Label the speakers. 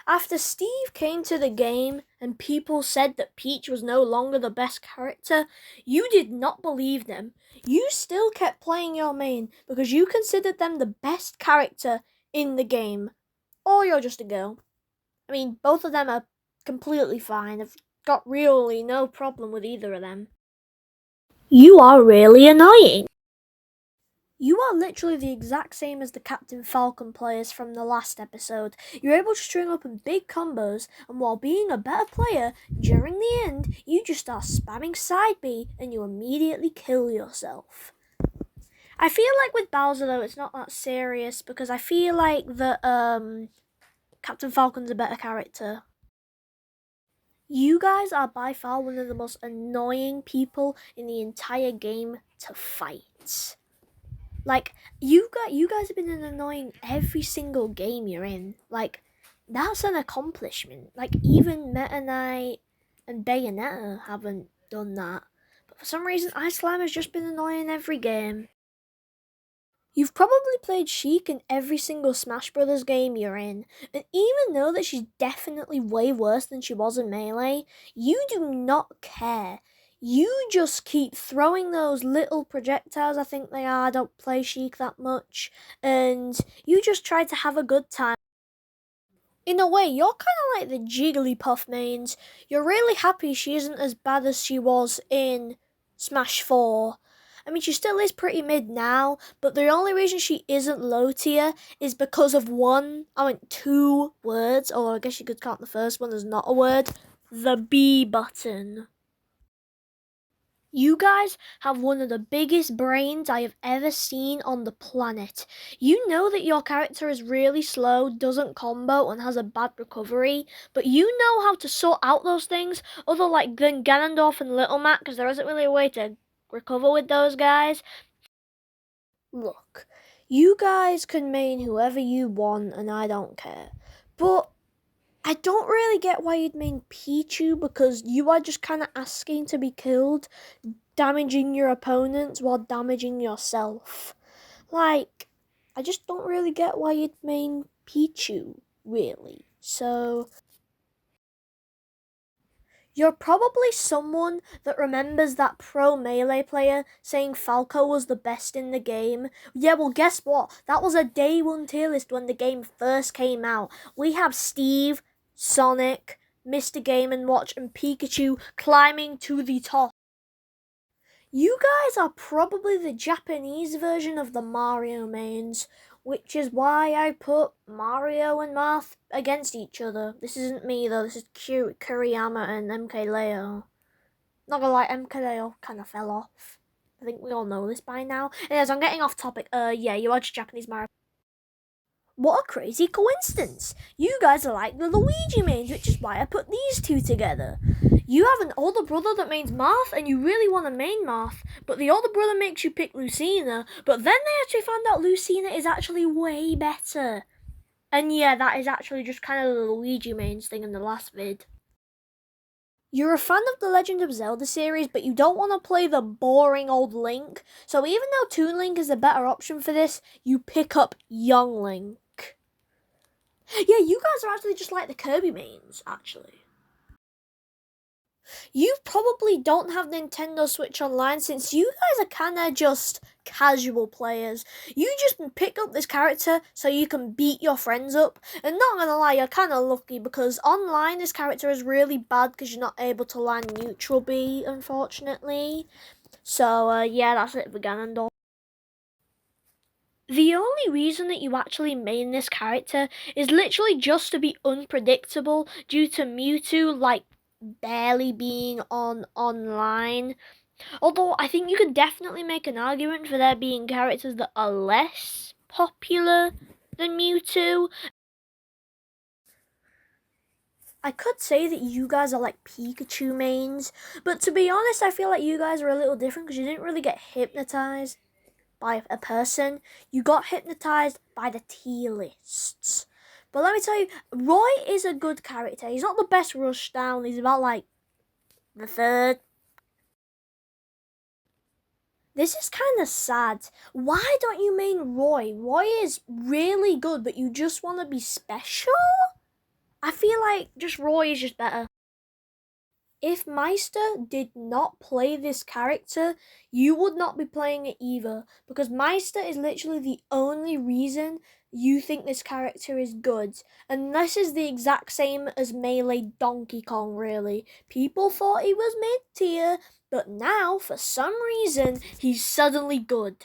Speaker 1: After Steve came to the game and people said that Peach was no longer the best character, you did not believe them. You still kept playing your main because you considered them the best character in the game. Or you're just a girl. I mean, both of them are completely fine. I've got really no problem with either of them. You are really annoying. You are literally the exact same as the Captain Falcon players from the last episode. You're able to string up in big combos, and while being a better player, during the end, you just start spamming side B and you immediately kill yourself. I feel like with Bowser though, it's not that serious because I feel like that Captain Falcon's a better character. You guys are by far one of the most annoying people in the entire game to fight. Like, you guys have been annoying every single game you're in. Like, that's an accomplishment. Like, even Meta Knight and Bayonetta haven't done that. But for some reason, Ice Slime has just been annoying every game. You've probably played Sheik in every single Smash Brothers game you're in, and even though that she's definitely way worse than she was in Melee, you do not care. You just keep throwing those little projectiles, I think they are, I don't play Sheik that much, and you just try to have a good time. In a way, you're kind of like the Jigglypuff mains. You're really happy she isn't as bad as she was in Smash 4. I mean, she still is pretty mid now, but the only reason she isn't low tier is because of two words, or I guess you could count the first one as not a word, the B button. You guys have one of the biggest brains I have ever seen on the planet. You know that your character is really slow, doesn't combo, and has a bad recovery, but you know how to sort out those things, other than Ganondorf and Little Mac, because there isn't really a way to recover with those guys. Look, you guys can main whoever you want, and I don't care. But I don't really get why you'd main Pichu, because you are just kind of asking to be killed, damaging your opponents while damaging yourself. Like, I just don't really get why you'd main Pichu, really. So, you're probably someone that remembers that pro Melee player saying Falco was the best in the game. Yeah, well, guess what? That was a day one tier list when the game first came out. We have Steve, Sonic, Mr. Game & Watch, and Pikachu climbing to the top. You guys are probably the Japanese version of the Mario mains, which is why I put Mario and Marth against each other. This isn't me though, this is Kuriyama and MKLeo. Not gonna lie, MKLeo kind of fell off. I think we all know this by now. Anyways, I'm getting off topic. Yeah, you are just Japanese Mario. What a crazy coincidence! You guys are like the Luigi mains, which is why I put these two together. You have an older brother that mains Marth, and you really want to main Marth, but the older brother makes you pick Lucina, but then they actually found out Lucina is actually way better. And yeah, that is actually just kind of the Luigi mains thing in the last vid. You're a fan of the Legend of Zelda series, but you don't want to play the boring old Link, so even though Toon Link is a better option for this, you pick up Young Link. Yeah, you guys are actually just like the Kirby mains, actually. You probably don't have Nintendo Switch Online since you guys are kind of just casual players. You just pick up this character so you can beat your friends up. And not gonna lie, you're kind of lucky because online this character is really bad because you're not able to land neutral B, unfortunately. So, yeah, that's it for Ganondorf. The only reason that you actually main this character is literally just to be unpredictable due to Mewtwo, barely being on online. Although I think you could definitely make an argument for there being characters that are less popular than Mewtwo. I could say that you guys are like Pikachu mains, but to be honest, I feel like you guys are a little different because you didn't really get hypnotized by a person. You got hypnotized by the tier lists. But let me tell you, Roy is a good character. He's not the best rushdown. He's about the third. This is kind of sad. Why don't you main Roy? Roy is really good, but you just want to be special? I feel like just Roy is just better. If Meister did not play this character, you would not be playing it either, because Meister is literally the only reason you think this character is good. And this is the exact same as Melee Donkey Kong, really. People thought he was mid-tier, but now, for some reason, he's suddenly good.